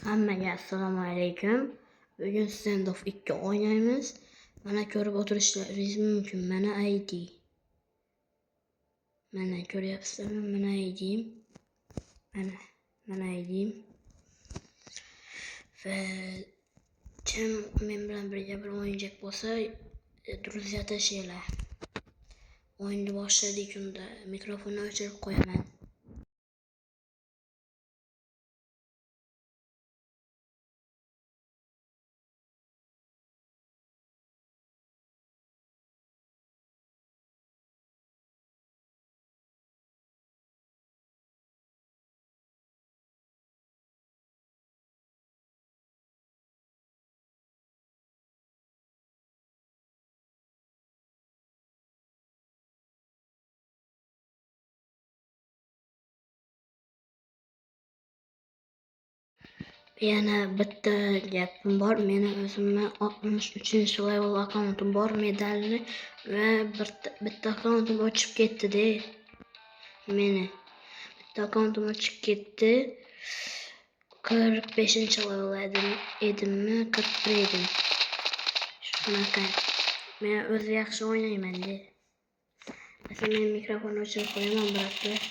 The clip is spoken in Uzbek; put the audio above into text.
Hammaga assalomu alaykum. Bugun Standoff 2 o'ynaymiz. Mana ko'rib o'tirishlaringiz mumkin. Mana ID. Mana ko'ryapsizlarmi? Mana ID'm. Mana ID'm. Va kim men bilan birga bir o'yinchak bo'lsa, друзья tashlaylar. O'yinni boshladik unda. Mikrofonni o'chirib qo'yaman. Yana bitta gapim bor. Meni o'zimni 63-level akkauntim bor, medalli va bitta akkauntim o'chib ketdi-da. Meni bitta akkauntim o'chib ketdi. 45-level edimmi, 41 edim. Shunaqa. Men o'zi yaxshi o'ynayman-da. Men mikrofonni o'chirib qo'yaman, biroq